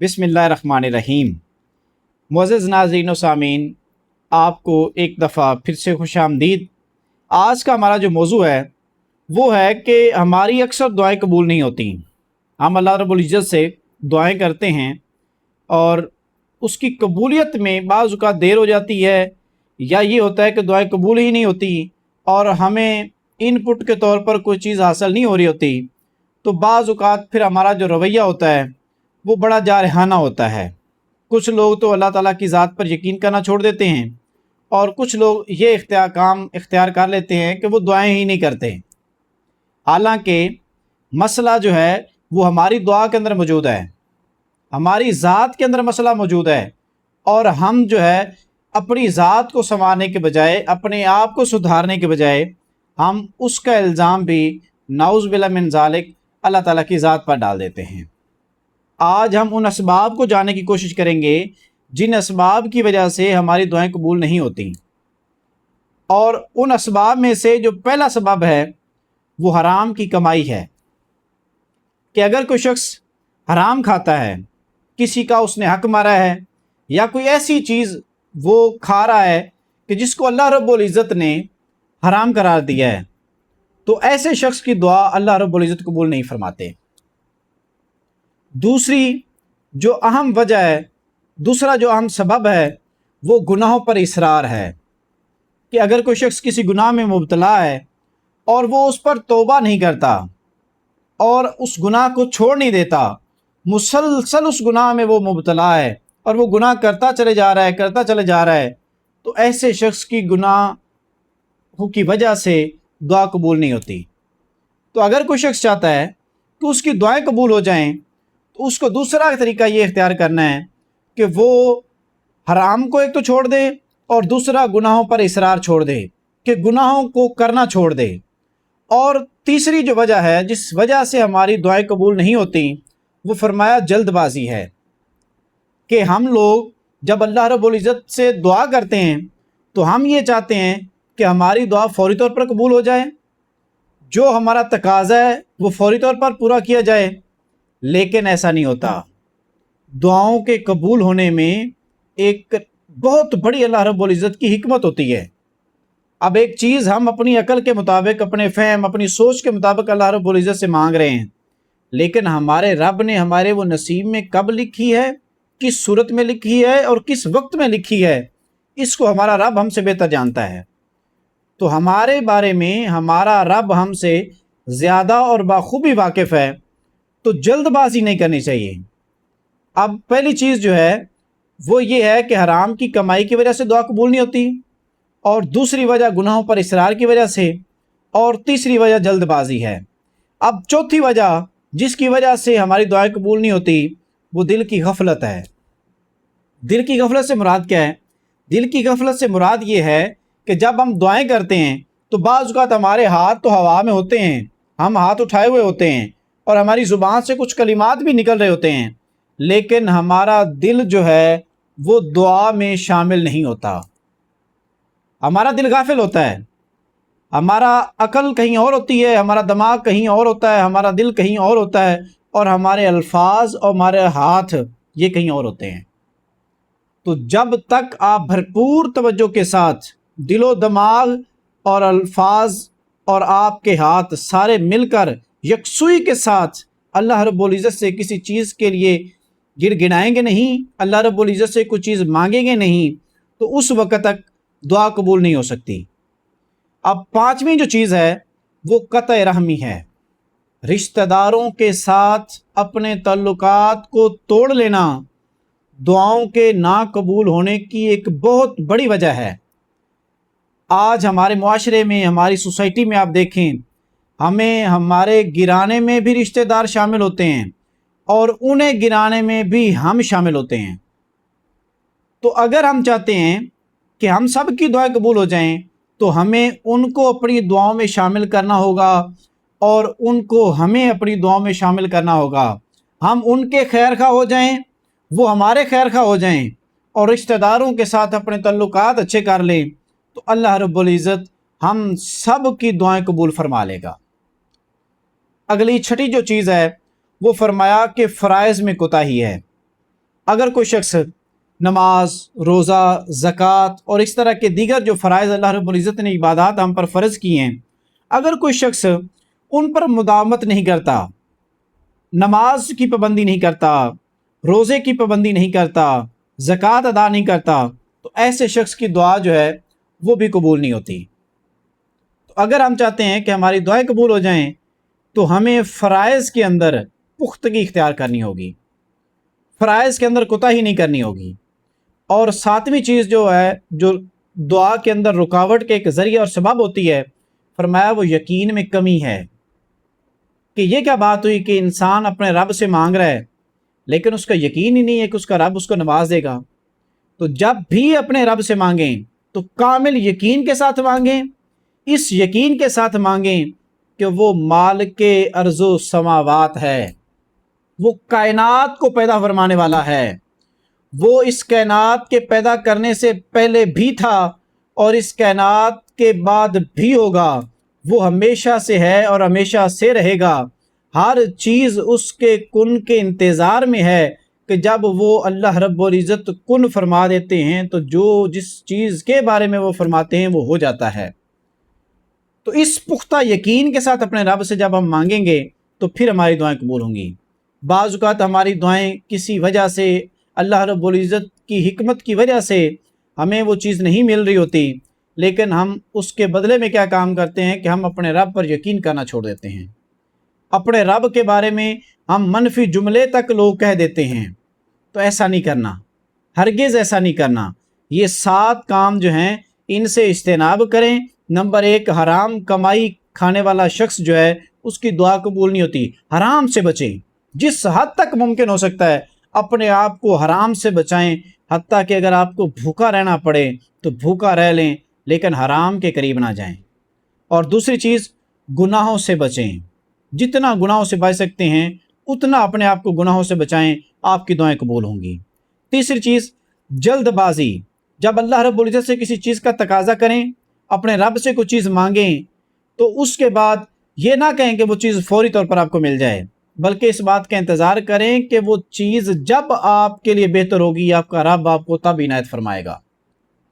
बिस्मिल्लाहिर्रहमानिर्रहीम। मुअज़्ज़ज़ नाज़रीन व सामीन, आपको एक दफ़ा फिर से खुश आमदीद। आज का हमारा जो मौजू है वो है कि हमारी अक्सर दुआएं कबूल नहीं होती। हम अल्लाह रब्बुल इज़्ज़त से दुआएं करते हैं और उसकी कबूलियत में बाज़ औक़ात देर हो जाती है, या ये होता है कि दुआएं कबूल ही नहीं होती और हमें इनपुट के तौर पर कोई चीज़ हासिल नहीं हो रही होती। तो बाज़ औक़ात फिर हमारा जो रवैया होता है वो बड़ा जारहाना होता है। कुछ लोग तो अल्लाह ताला की ज़ात पर यकीन करना छोड़ देते हैं और कुछ लोग ये इख्तियार कर लेते हैं कि वो दुआएं ही नहीं करते। हालांकि मसला जो है वो हमारी दुआ के अंदर मौजूद है, हमारी ज़ात के अंदर मसला मौजूद है, और हम जो है अपनी ज़ात को संवारने के बजाय, अपने आप को सुधारने के बजाय, हम उसका इल्ज़ाम भी नाउज़ बिल्लाह मिन ज़ालिक अल्लाह ताला की ज़ात पर डाल देते हैं। आज हम उन असबाब को जानने की कोशिश करेंगे जिन असबाब की वजह से हमारी दुआएं कबूल नहीं होती। और उन असबाब में से जो पहला सबब है वो हराम की कमाई है। कि अगर कोई शख्स हराम खाता है, किसी का उसने हक मारा है, या कोई ऐसी चीज़ वो खा रहा है कि जिसको अल्लाह रब्बुल इज़्ज़त ने हराम करार दिया है, तो ऐसे शख्स की दुआ अल्लाह रब्बुल इज़्ज़त कबूल नहीं फरमाते। दूसरी जो अहम वजह है, दूसरा जो अहम सबब है वो गुनाहों पर इसरार है। कि अगर कोई शख्स किसी गुनाह में मुब्तला है और वो उस पर तौबा नहीं करता और उस गुनाह को छोड़ नहीं देता, मुसलसल उस गुनाह में वो मुब्तला है और वो गुनाह करता चले जा रहा है, तो ऐसे शख्स की गुनाह की वजह से दुआ कबूल नहीं होती। तो अगर कोई शख्स चाहता है कि उसकी दुआएं कबूल हो जाएं, तो उसको दूसरा तरीका ये इख्तियार करना है कि वो हराम को एक तो छोड़ दे और दूसरा गुनाहों पर इसरार छोड़ दे, कि गुनाहों को करना छोड़ दे। और तीसरी जो वजह है जिस वजह से हमारी दुआएं कबूल नहीं होती, वो फरमाया जल्दबाजी है। कि हम लोग जब अल्लाह रब्बुल इज़्ज़त से दुआ करते हैं तो हम ये चाहते हैं कि हमारी दुआ फौरी तौर पर कबूल हो जाए, जो हमारा तकाज़ा है वो फौरी तौर पर पूरा किया जाए। लेकिन ऐसा नहीं होता। दुआओं के कबूल होने में एक बहुत बड़ी अल्लाह रब्बुल इज़्ज़त की हिकमत होती है। अब एक चीज़ हम अपनी अकल के मुताबिक, अपने फ़हम, अपनी सोच के मुताबिक अल्लाह रब्बुल इज़्ज़त से मांग रहे हैं, लेकिन हमारे रब ने हमारे वो नसीब में कब लिखी है, किस सूरत में लिखी है और किस वक्त में लिखी है, इसको हमारा रब हमसे बेहतर जानता है। तो हमारे बारे में हमारा रब हमसे ज़्यादा और बाखूबी वाकिफ़ है, तो जल्दबाजी नहीं करनी चाहिए। अब पहली चीज़ जो है वो ये है कि हराम की कमाई की वजह से दुआ कबूल नहीं होती, और दूसरी वजह गुनाहों पर इसरार की वजह से, और तीसरी वजह जल्दबाजी है। अब चौथी वजह जिसकी वजह से हमारी दुआएं कबूल नहीं होती वो दिल की गफलत है। दिल की गफलत से मुराद क्या है? दिल की गफलत से मुराद ये है कि जब हम दुआएं करते हैं तो बाज़ औक़ात हमारे हाथ तो हवा में होते हैं, हम हाथ उठाए हुए होते हैं और हमारी ज़ुबान से कुछ कलिमात भी निकल रहे होते हैं, लेकिन हमारा दिल जो है वो दुआ में शामिल नहीं होता। हमारा दिल गाफिल होता है, हमारा अकल कहीं और होती है, हमारा दिमाग कहीं और होता है, हमारा दिल कहीं और होता है, और हमारे अल्फाज और हमारे हाथ ये कहीं और होते हैं। तो जब तक आप भरपूर तवज्जो के साथ दिलो दिमाग और अल्फाज और आपके हाथ सारे मिलकर यकसुई के साथ अल्लाह रब्बुल इज़्ज़त से किसी चीज़ के लिए गिड़गिड़ाएंगे नहीं, अल्लाह रब्बुल इज़्ज़त से कुछ चीज़ मांगेंगे नहीं, तो उस वक़्त तक दुआ कबूल नहीं हो सकती। अब पांचवी जो चीज़ है वो क़त्अ रहमी है। रिश्तेदारों के साथ अपने ताल्लुकात को तोड़ लेना दुआओं के ना कबूल होने की एक बहुत बड़ी वजह है। आज हमारे मुआशरे में, हमारी सोसाइटी में आप देखें, हमें हमारे गिराने में भी रिश्तेदार शामिल होते हैं और उन्हें गिराने में भी हम शामिल होते हैं। तो अगर हम चाहते हैं कि हम सब की दुआएं कबूल हो जाएं, तो हमें उनको अपनी दुआओं में शामिल करना होगा और उनको हमें अपनी दुआओं में शामिल करना होगा। हम उनके खैर खा हो जाएं, वो हमारे खैर खा हो जाएं, और रिश्तेदारों के साथ अपने तल्लुकात अच्छे कर लें, तो अल्लाह रब्बुल इज़्ज़त हम सब की दुआएं कबूल फरमा लेगा। अगली छठी जो चीज़ है वो फरमाया कि फ़राइज़ में कोताही है। अगर कोई शख्स नमाज, रोज़ा, ज़कात और इस तरह के दीगर जो फ़राइज़ अल्लाह रब्बुल इज़्ज़त ने इबादत हम पर फ़र्ज़ किए हैं, अगर कोई शख्स उन पर मुदावमत नहीं करता, नमाज की पाबंदी नहीं करता, रोज़े की पाबंदी नहीं करता, ज़कात अदा नहीं करता, तो ऐसे शख्स की दुआ जो है वो भी कबूल नहीं होती। तो अगर हम चाहते हैं कि हमारी दुआएं कबूल हो जाएं, तो हमें फ़राइज़ के अंदर पुख्तगी इख्तियार करनी होगी, फ़राइज़ के अंदर कोताही नहीं करनी होगी। और सातवीं चीज़ जो है, जो दुआ के अंदर रुकावट के एक ज़रिया और सबब होती है, फरमाया वो यकीन में कमी है। कि ये क्या बात हुई कि इंसान अपने रब से मांग रहा है लेकिन उसका यकीन ही नहीं है कि उसका रब उसको नवाज देगा। तो जब भी अपने रब से मांगें तो कामिल यकीन के साथ मांगें, इस यकीन के साथ मांगें कि वो मालिके अर्ज़ो समावात है, वो कायनात को पैदा फरमाने वाला है, वो इस कायनात के पैदा करने से पहले भी था और इस कायनात के बाद भी होगा, वो हमेशा से है और हमेशा से रहेगा। हर चीज़ उसके कुन के इंतज़ार में है कि जब वो अल्लाह रब्बुल इज़्ज़त कुन फरमा देते हैं तो जो जिस चीज़ के बारे में वो फरमाते हैं वो हो जाता है। तो इस पुख्ता यकीन के साथ अपने रब से जब हम मांगेंगे तो फिर हमारी दुआएं कबूल होंगी। बाज़ औक़ात हमारी दुआएं किसी वजह से, अल्लाह रब्बुल इज़्ज़त की हिकमत की वजह से हमें वो चीज़ नहीं मिल रही होती, लेकिन हम उसके बदले में क्या काम करते हैं कि हम अपने रब पर यकीन करना छोड़ देते हैं। अपने रब के बारे में हम मनफी जुमले तक लोग कह देते हैं। तो ऐसा नहीं करना, हरगिज़ ऐसा नहीं करना। ये 7 काम जो हैं इनसे इज्तनाब करें। नंबर 1, हराम कमाई खाने वाला शख्स जो है उसकी दुआ कबूल नहीं होती। हराम से बचें, जिस हद तक मुमकिन हो सकता है अपने आप को हराम से बचाएं। हत्ता कि अगर आपको भूखा रहना पड़े तो भूखा रह लें, लेकिन हराम के करीब ना जाएं। और दूसरी चीज़, गुनाहों से बचें। जितना गुनाहों से बच सकते हैं उतना अपने आप को गुनाहों से बचाएं, आपकी दुआएं कबूल होंगी। तीसरी चीज़, जल्दबाजी। जब अल्लाह रब्बुल इज़्ज़त से किसी चीज़ का तकाजा करें, अपने रब से कोई चीज़ मांगें, तो उसके बाद ये ना कहें कि वो चीज़ फौरी तौर पर आपको मिल जाए, बल्कि इस बात का इंतज़ार करें कि वो चीज़ जब आपके लिए बेहतर होगी आपका रब आपको तब इनायत फरमाएगा।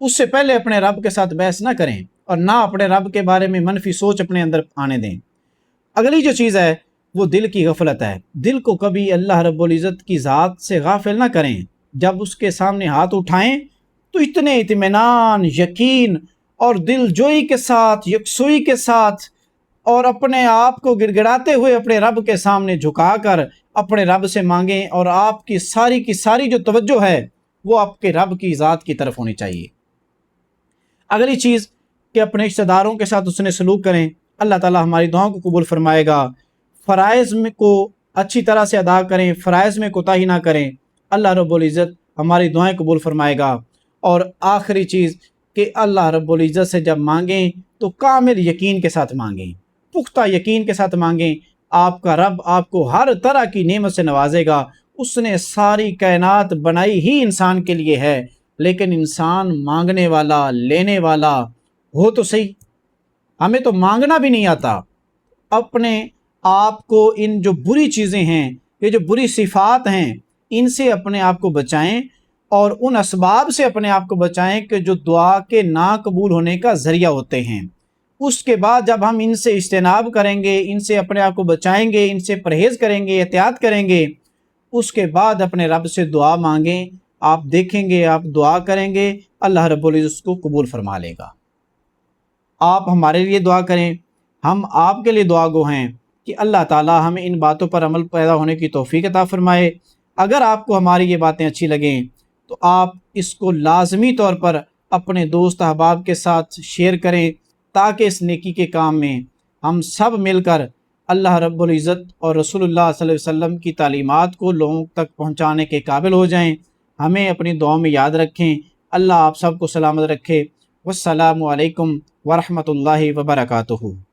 उससे पहले अपने रब के साथ बहस ना करें और ना अपने रब के बारे में मनफी सोच अपने अंदर आने दें। अगली जो चीज़ है वो दिल की गफलत है। दिल को कभी अल्लाह रब्बुल इज़्ज़त की ज़ात से गाफिल ना करें। जब उसके सामने हाथ उठाएं तो इतने इत्मीनान, यकीन और दिलजोई के साथ, यकसुई के साथ और अपने आप को गिड़गिड़ाते हुए अपने रब के सामने झुकाकर अपने रब से मांगें, और आपकी सारी की सारी जो तवज्जो है वो आपके रब की ज़ात की तरफ होनी चाहिए। अगली चीज़ कि अपने रिश्तेदारों के साथ उसने सलूक करें। अल्लाह ताला हमारी दुआओं को कबूल फरमाएगा। फ़राइज़ में को अच्छी तरह से अदा करें, फ़राइज़ में कोताही ना करें, अल्लाह रब्बुल इज़्ज़त हमारी दुआएं कबूल फरमाएगा। और आखिरी चीज़ कि अल्लाह रब्बुल इज़्ज़त से जब मांगें तो कामिल यकीन के साथ मांगें, पुख्ता यकीन के साथ मांगें। आपका रब आपको हर तरह की नेमत से नवाजेगा। उसने सारी कायनात बनाई ही इंसान के लिए है, लेकिन इंसान मांगने वाला, लेने वाला हो तो सही। हमें तो मांगना भी नहीं आता। अपने आप को इन जो बुरी चीज़ें हैं, ये जो बुरी सिफात हैं, इनसे अपने आप को बचाएं और उन असबाब से अपने आप को बचाएं कि जो दुआ के ना कबूल होने का ज़रिया होते हैं। उसके बाद जब हम इनसे इज्तनाब करेंगे, इनसे अपने आप को बचाएंगे, इनसे परहेज़ करेंगे, एहतियात करेंगे, उसके बाद अपने रब से दुआ मांगें। आप देखेंगे, आप दुआ करेंगे, अल्लाह रब्बुल इज़्ज़त उसको कबूल फरमा लेगा। आप हमारे लिए दुआ करें, हम आपके लिए दुआ गो हैं कि अल्लाह ताला हमें इन बातों पर अमल पैदा होने की तौफ़ीक अता फ़रमाए। अगर आपको हमारी ये बातें अच्छी लगें तो आप इसको लाज़मी तौर पर अपने दोस्त अहबाब के साथ शेयर करें, ताकि इस नेकी के काम में हम सब मिलकर अल्लाह रब्बुल इज़्ज़त और रसूलुल्लाह सल्लल्लाहु अलैहि वसल्लम की तालीमात को लोगों तक पहुँचाने के काबिल हो जाएँ। हमें अपनी दुआओं में याद रखें। अल्लाह आप सबको सलामत रखे। वस्सलामु अलैकुम वरहमतुल्लाहि वबरकातुहू।